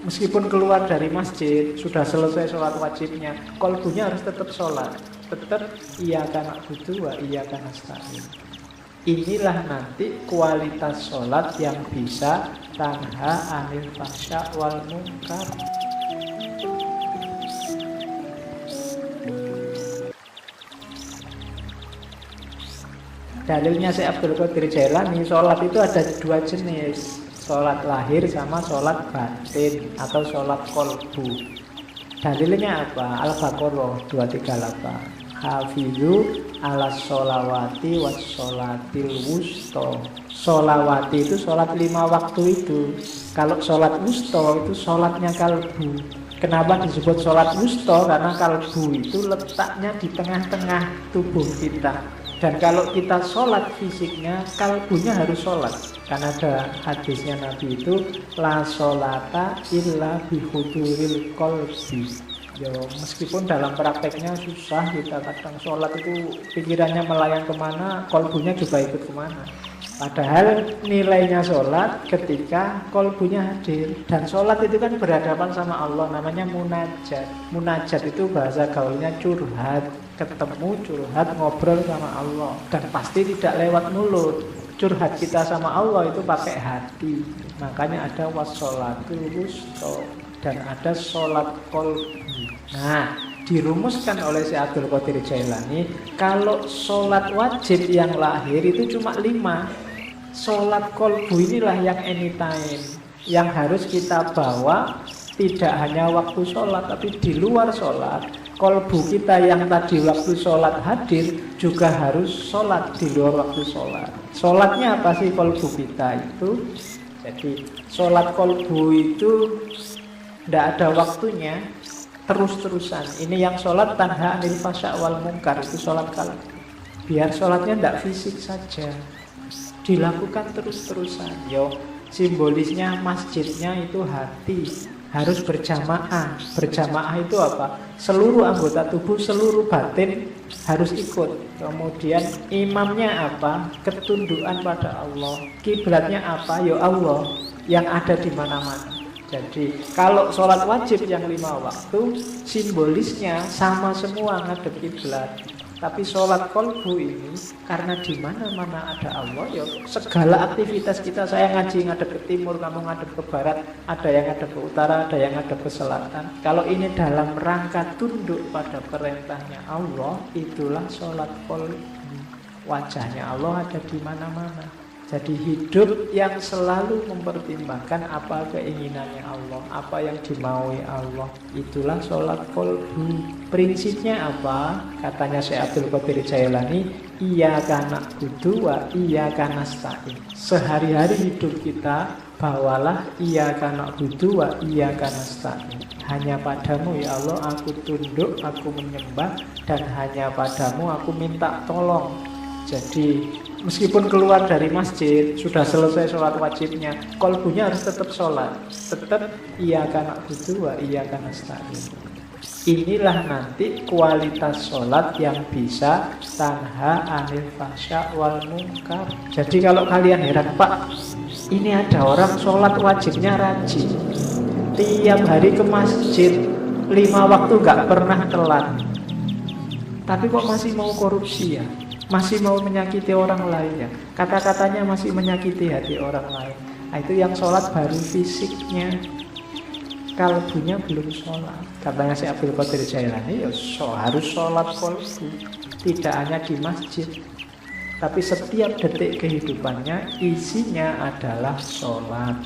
Meskipun keluar dari masjid, sudah selesai sholat wajibnya, kolbunya harus tetap sholat. Tetap iyyaka na'budu wa iyyaka nasta'in. Inilah nanti kualitas sholat yang bisa tanha anil fahsya wal munkar. Dalilnya Syekh Abdul Qadir Jailani, sholat itu ada dua jenis, sholat lahir sama sholat batin atau sholat kolbu. Dalilnya apa? Al-Baqarah 238. Hafizu ala sholawati was sholatil wusto. Sholawati itu sholat 5 waktu itu. Kalau sholat wusto itu sholatnya kalbu. Kenapa disebut sholat wusto? Karena kalbu itu letaknya di tengah-tengah tubuh kita. Dan kalau kita sholat fisiknya, kalbunya harus sholat. Karena ada hadisnya Nabi itu, la sholata illa bihuduril kolbi. Ya, meskipun dalam prakteknya susah, kita kadang sholat itu pikirannya melayang kemana, kolbunya juga ikut kemana. Padahal nilainya sholat ketika kolbunya hadir. Dan sholat itu kan berhadapan sama Allah, namanya munajat. Munajat itu bahasa gaulnya curhat, ketemu, curhat, ngobrol sama Allah. Dan pasti tidak lewat mulut. Curhat kita sama Allah itu pakai hati. Makanya ada wassolatul wusto dan ada sholat kolbu. Nah, dirumuskan oleh Syekh Abdul Qadir Jailani, kalau sholat wajib yang lahir itu cuma 5. Sholat kolbu inilah yang anytime, yang harus kita bawa tidak hanya waktu sholat, tapi di luar sholat. Kolbu kita yang tadi waktu sholat hadir juga harus sholat di luar waktu sholat. Sholatnya apa sih kolbu kita itu? Jadi sholat kolbu itu tidak ada waktunya, terus-terusan. Ini yang sholat tanha anil fahsya wal munkar, itu sholat kalbu. Biar sholatnya tidak fisik saja, dilakukan terus-terusan. Yo, simbolisnya masjidnya itu hati, harus berjamaah. Berjamaah itu apa? Seluruh anggota tubuh, seluruh batin harus ikut. Kemudian imamnya apa? Ketundukan pada Allah. Kiblatnya apa? Yo Allah yang ada di mana-mana. Jadi kalau sholat wajib yang 5 waktu, simbolisnya sama semua ngadep kiblat. Tapi sholat kolbu ini karena di mana-mana ada Allah, ya segala aktivitas kita, saya ngaji ngadep ke timur, kamu ngadep ke barat, ada yang ngadep ke utara, ada yang ngadep ke selatan. Kalau ini dalam rangka tunduk pada perintahnya Allah, itulah sholat kolbu. Wajahnya Allah ada di mana-mana. Jadi hidup yang selalu mempertimbangkan apa keinginannya Allah, apa yang dimaui Allah. Itulah sholat kolbu. Prinsipnya apa? Katanya Syekh Abdul Qadir Jailani, iyyaka na'budu wa iyyaka nasta'in. Sehari-hari hidup kita bawalah iyyaka na'budu wa iyyaka nasta'in. Hanya padamu ya Allah aku tunduk, aku menyembah, dan hanya padamu aku minta tolong. Jadi meskipun keluar dari masjid, sudah selesai sholat wajibnya, kolbunya harus tetap sholat. Tetap iyyaka na'budu wa iyyaka nasta'in. Inilah nanti kualitas sholat yang bisa tanha anil fahsya wal munkar. Jadi kalau kalian heran, Pak, ini ada orang sholat wajibnya rajin, tiap hari ke masjid, 5 waktu gak pernah telat, tapi kok masih mau korupsi ya? Masih mau menyakiti orang lain ya, kata-katanya masih menyakiti hati orang lain. Nah, itu yang sholat baru fisiknya, kalbunya belum sholat. Katanya Syekh Abdul Qadir Jailani, ya harus sholat kolbu, tidak hanya di masjid, tapi setiap detik kehidupannya isinya adalah sholat.